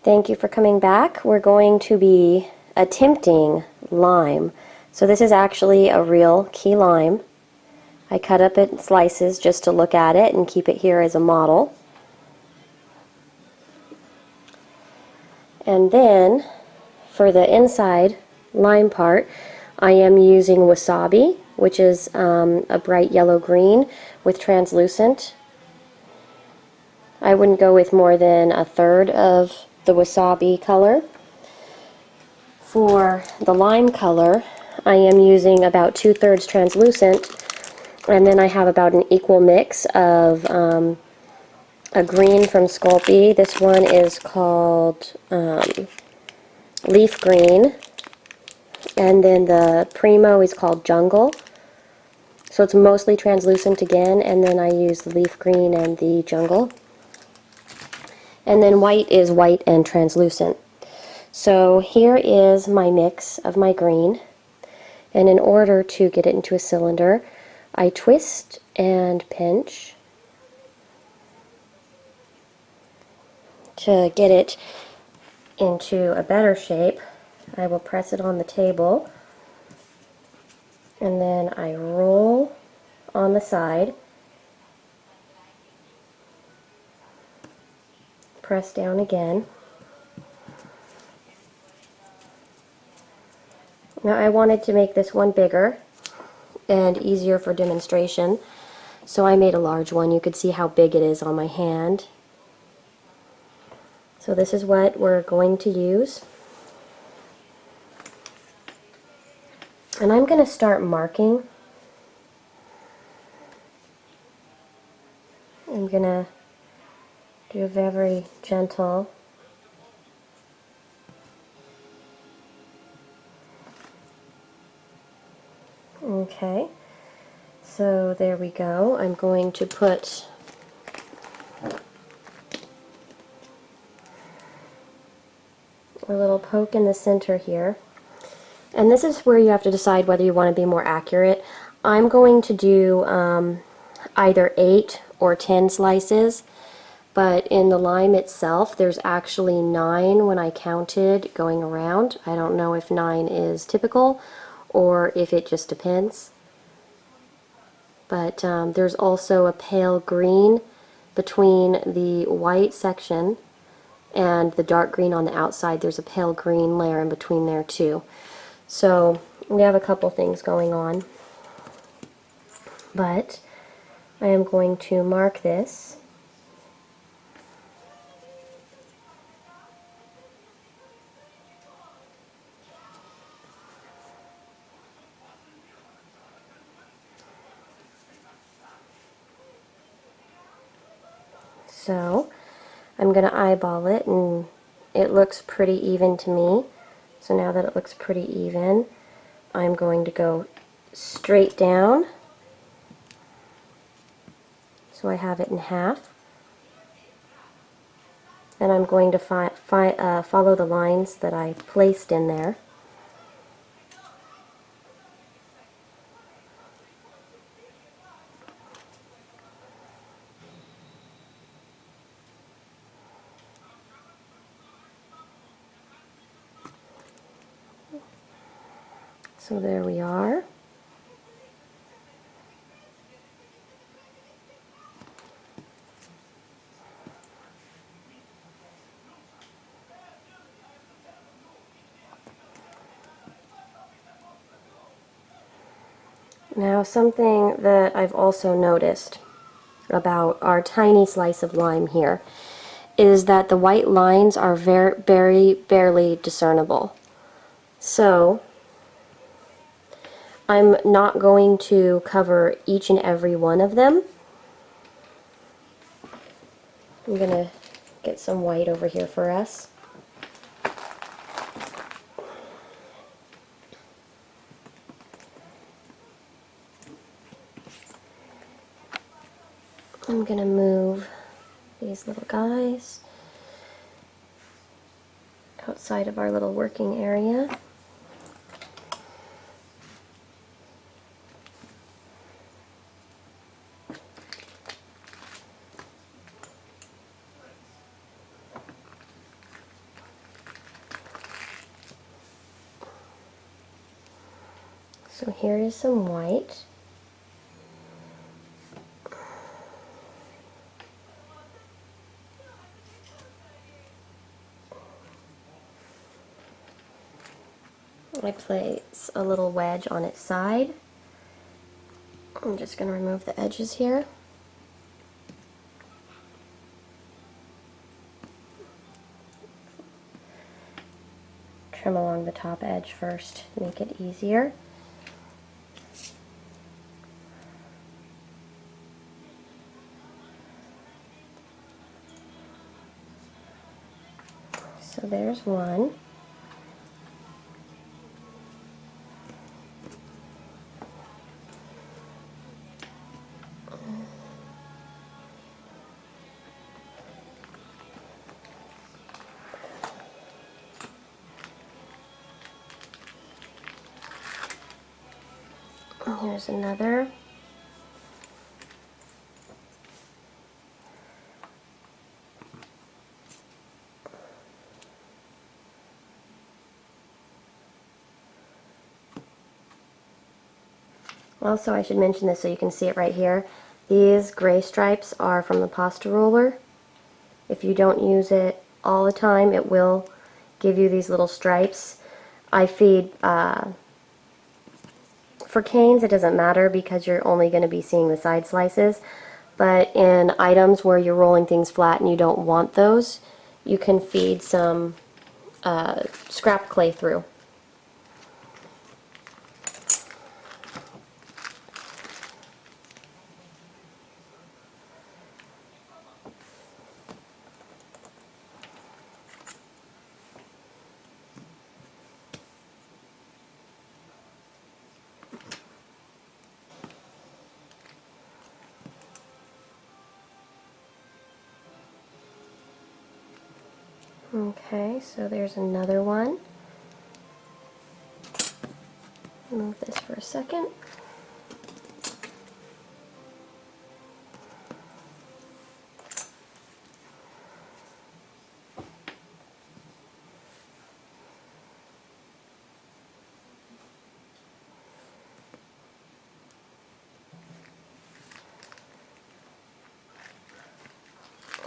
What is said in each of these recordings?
Thank you for coming back. We're going to be attempting lime. So this is actually a real key lime. I cut up in slices just to look at it and keep it here as a model. And then for the inside lime part, I am using Wasabi, which is a bright yellow green with translucent. I wouldn't go with more than a third of the Wasabi color. For the lime color, I am using about 2/3 translucent, and then I have about an equal mix of a green from Sculpey. This one is called Leaf Green, and then the Premo is called Jungle. So it's mostly translucent again, and then I use the Leaf Green and the Jungle. And then white is white and translucent. So here is my mix of my green, and in order to get it into a cylinder, I twist and pinch to get it into a better shape. I will press it on the table, and then I roll on the side, press down again. Now I wanted to make this one bigger and easier for demonstration, so I made a large one. You could see how big it is on my hand. So this is what we're going to use. And I'm going to start marking. I'm going to do very gentle. Okay, so there we go. I'm going to put a little poke in the center here. And this is where you have to decide whether you want to be more accurate. I'm going to do either 8 or 10 slices, but in the lime itself there's actually 9 when I counted going around. I don't know if 9 is typical or if it just depends. But there's also a pale green between the white section and the dark green on the outside. There's a pale green layer in between there too. So we have a couple things going on. But I am going to mark this. So I'm going to eyeball it, and it looks pretty even to me. So now that it looks pretty even, I'm going to go straight down. So I have it in half. And I'm going to follow the lines that I placed in there. So there we are. Now something that I've also noticed about our tiny slice of lime here is that the white lines are very barely discernible. So I'm not going to cover each and every one of them. I'm going to get some white over here for us. I'm going to move these little guys outside of our little working area. So here is some white. I place a little wedge on its side. I'm just going to remove the edges here. Trim along the top edge first, make it easier. So there's one. Here's another. Also, I should mention this so you can see it right here. These gray stripes are from the pasta roller. If you don't use it all the time, it will give you these little stripes. I feed, for canes it doesn't matter because you're only going to be seeing the side slices, but in items where you're rolling things flat and you don't want those, you can feed some scrap clay through. Okay, so there's another one. Move this for a second.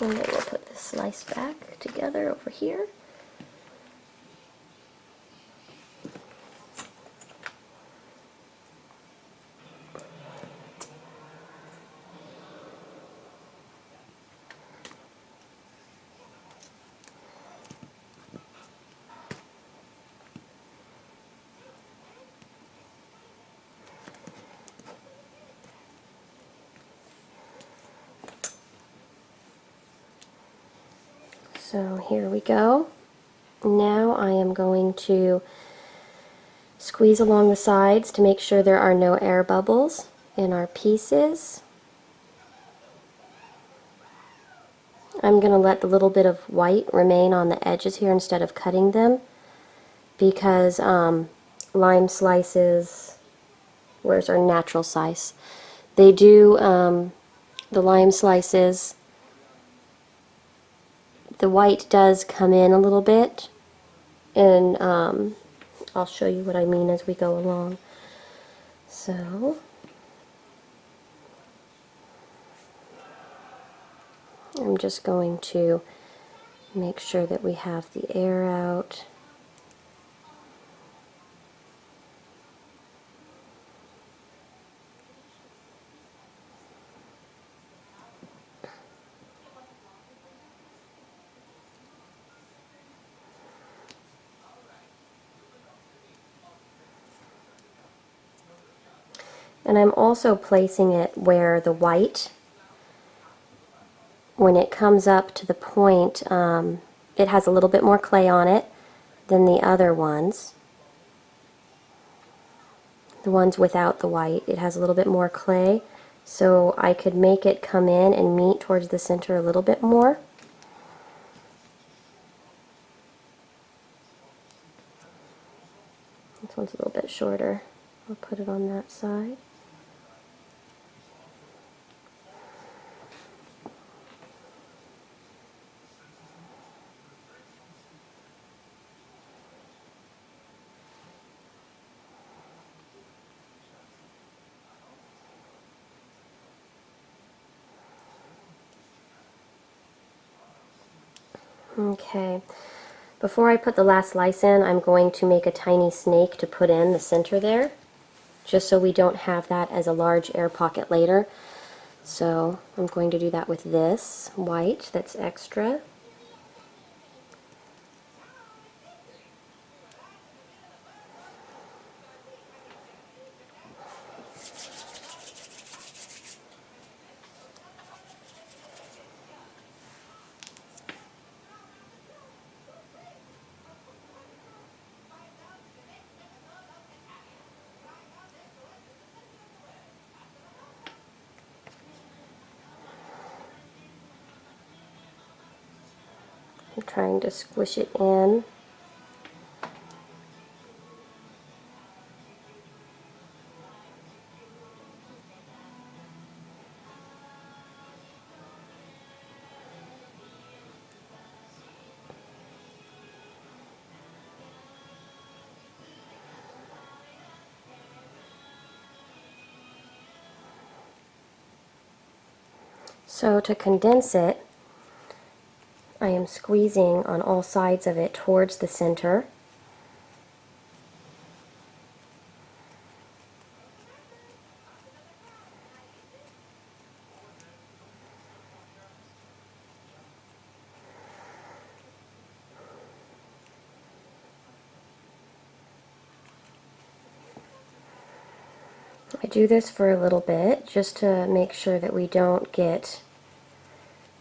And then we'll put this slice back together over here. So here we go. Now I am going to squeeze along the sides to make sure there are no air bubbles in our pieces. I'm going to let the little bit of white remain on the edges here instead of cutting them because lime slices, where's our natural size? They do, the lime slices, the white does come in a little bit, and I'll show you what I mean as we go along. So I'm just going to make sure that we have the air out. And I'm also placing it where the white, when it comes up to the point, it has a little bit more clay on it than the other ones. The ones without the white, it has a little bit more clay, so I could make it come in and meet towards the center a little bit more. This one's a little bit shorter. I'll put it on that side. Okay, before I put the last slice in, I'm going to make a tiny snake to put in the center there, just so we don't have that as a large air pocket later. So I'm going to do that with this white that's extra. I'm trying to squish it in. So to condense it, I am squeezing on all sides of it towards the center. I do this for a little bit just to make sure that we don't get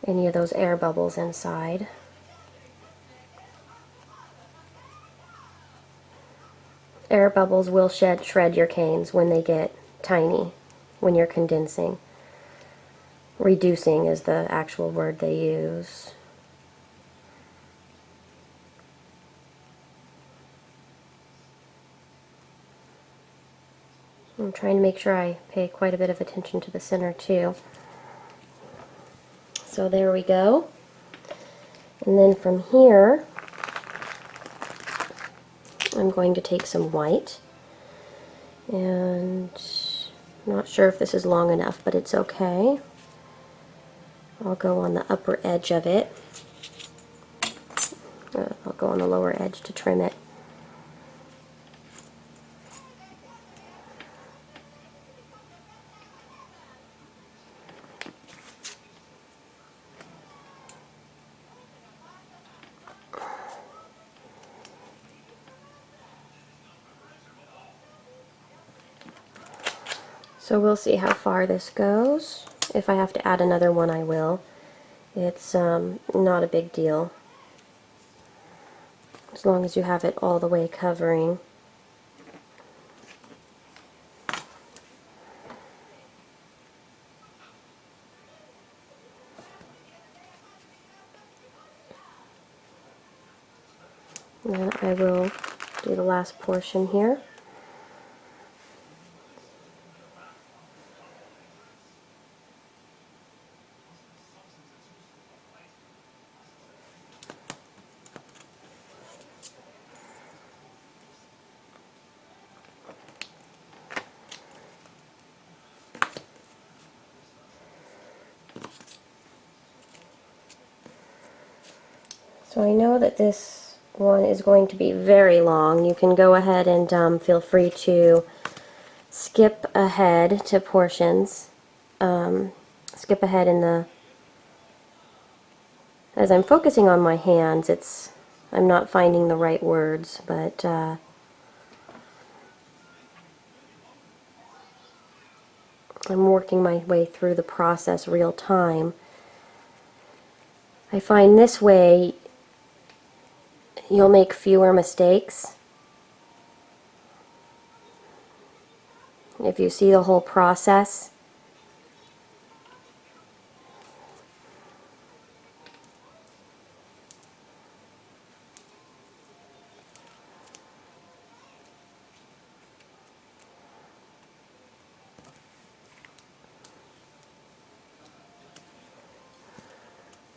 any of those air bubbles inside. Air bubbles will shred your canes when they get tiny, when you're condensing. Reducing is the actual word they use. I'm trying to make sure I pay quite a bit of attention to the center too. So there we go. And then from here, I'm going to take some white, and I'm not sure if this is long enough, but it's okay. I'll go on the upper edge of it. I'll go on the lower edge to trim it. So we'll see how far this goes. If I have to add another one, I will. It's not a big deal, as long as you have it all the way covering. And then I will do the last portion here. So I know that this one is going to be very long. You can go ahead and feel free to skip ahead to portions. Skip ahead in the... As I'm focusing on my hands, I'm not finding the right words, but I'm working my way through the process real time. I find this way you'll make fewer mistakes if you see the whole process.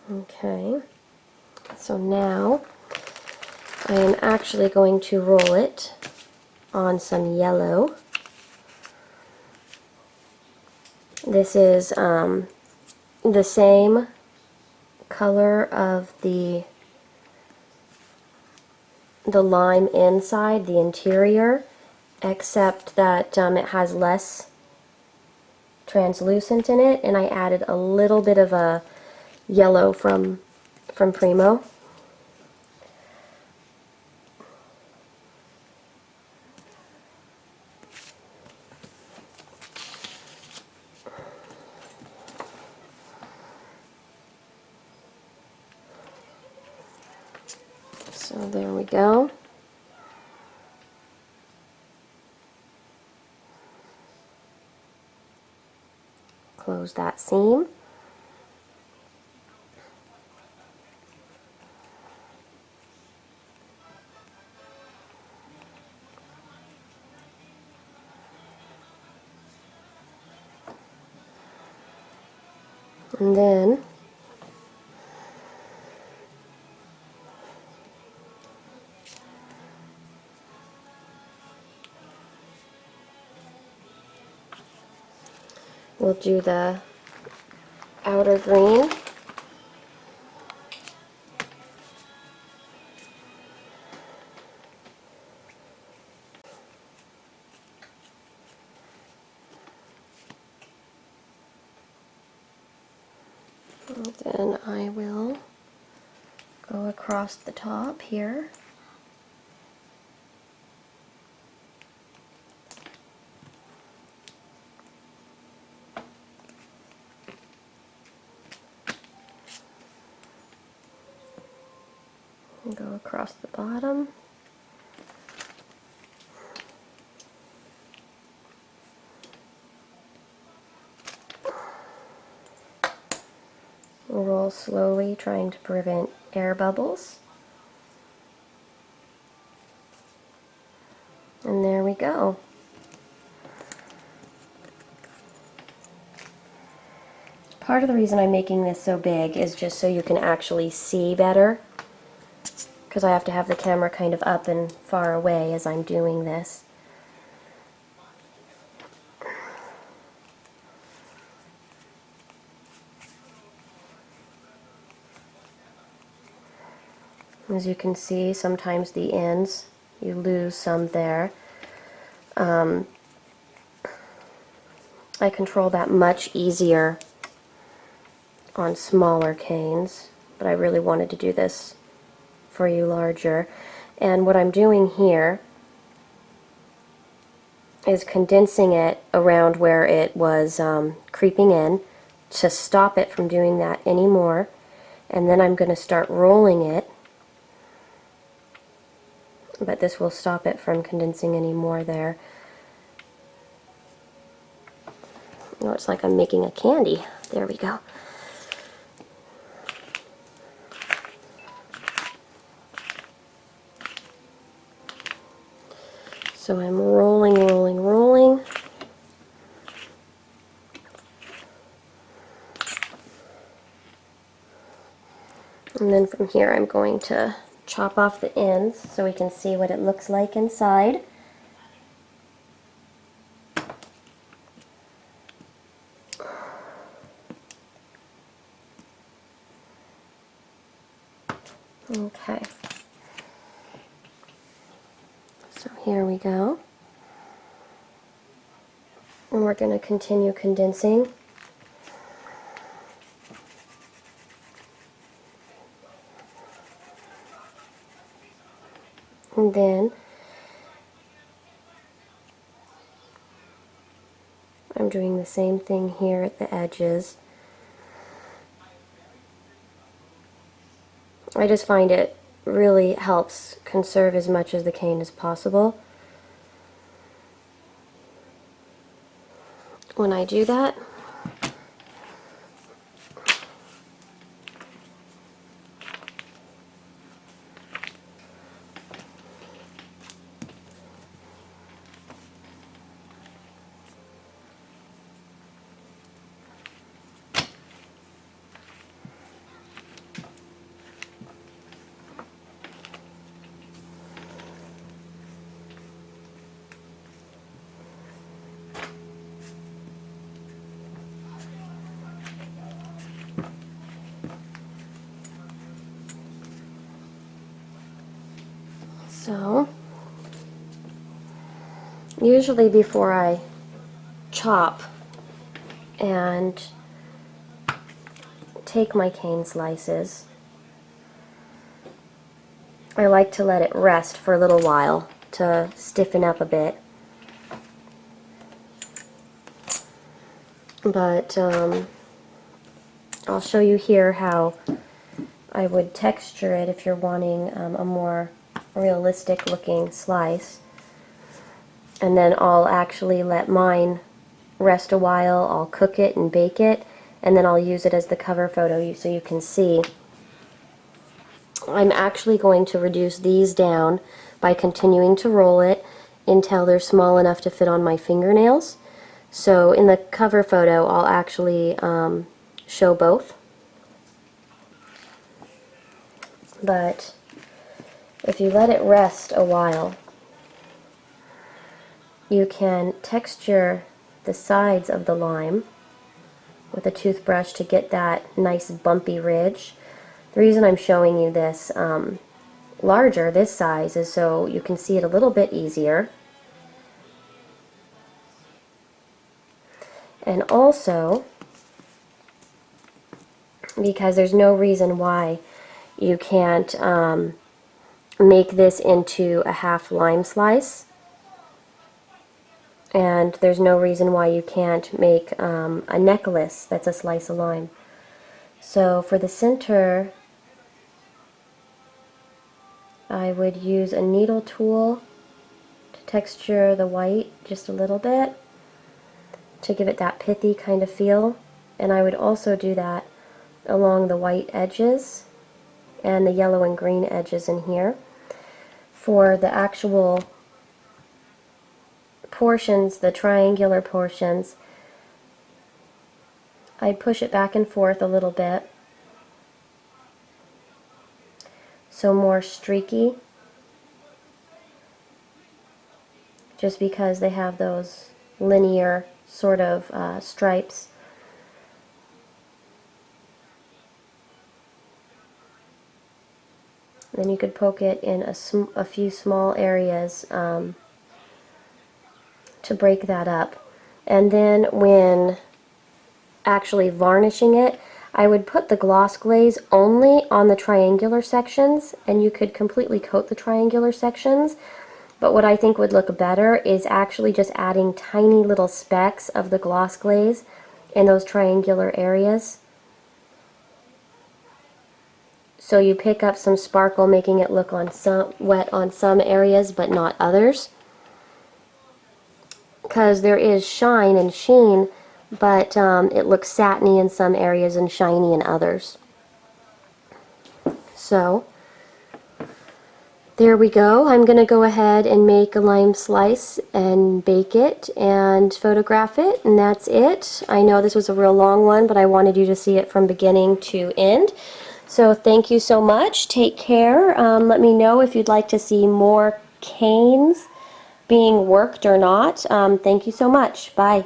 Okay, so now I am actually going to roll it on some yellow. This is the same color of the the lime inside, the interior, except that it has less translucent in it, and I added a little bit of a yellow from Premo. So there we go. Close that seam. And then we'll do the outer green. And then I will go across the top here. And go across the bottom. Roll slowly, trying to prevent air bubbles. And there we go. Part of the reason I'm making this so big is just so you can actually see better, because I have to have the camera kind of up and far away as I'm doing this. As you can see, sometimes the ends, you lose some there. I control that much easier on smaller canes, but I really wanted to do this for you larger. And what I'm doing here is condensing it around where it was creeping in to stop it from doing that anymore. And then I'm going to start rolling it, but this will stop it from condensing any more there. Oh, it's like I'm making a candy. There we go. So I'm rolling, rolling, rolling. And then from here I'm going to chop off the ends so we can see what it looks like inside. Okay. So here we go. And we're going to continue condensing. And then I'm doing the same thing here at the edges. I just find it really helps conserve as much of the cane as possible when I do that. So, usually before I chop and take my cane slices, I like to let it rest for a little while to stiffen up a bit. But I'll show you here how I would texture it if you're wanting a more realistic looking slice. And then I'll actually let mine rest a while. I'll cook it and bake it, and then I'll use it as the cover photo so you can see. I'm actually going to reduce these down by continuing to roll it until they're small enough to fit on my fingernails. So in the cover photo, I'll actually show both. But if you let it rest a while, you can texture the sides of the lime with a toothbrush to get that nice bumpy ridge. The reason I'm showing you this larger, this size, is so you can see it a little bit easier. And also, because there's no reason why you can't make this into a half lime slice, and there's no reason why you can't make a necklace that's a slice of lime. So for the center, I would use a needle tool to texture the white just a little bit to give it that pithy kind of feel, and I would also do that along the white edges and the yellow and green edges in here. For the actual portions, the triangular portions, I'd push it back and forth a little bit, so more streaky, just because they have those linear sort of stripes. Then you could poke it in a few small areas to break that up. And then when actually varnishing it, I would put the gloss glaze only on the triangular sections, and you could completely coat the triangular sections. But what I think would look better is actually just adding tiny little specks of the gloss glaze in those triangular areas. So you pick up some sparkle, making it look wet on some areas but not others. Because there is shine and sheen, but it looks satiny in some areas and shiny in others. So there we go. I'm going to go ahead and make a lime slice and bake it and photograph it, and that's it. I know this was a real long one, but I wanted you to see it from beginning to end. So thank you so much. Take care. Let me know if you'd like to see more canes being worked or not. Thank you so much. Bye.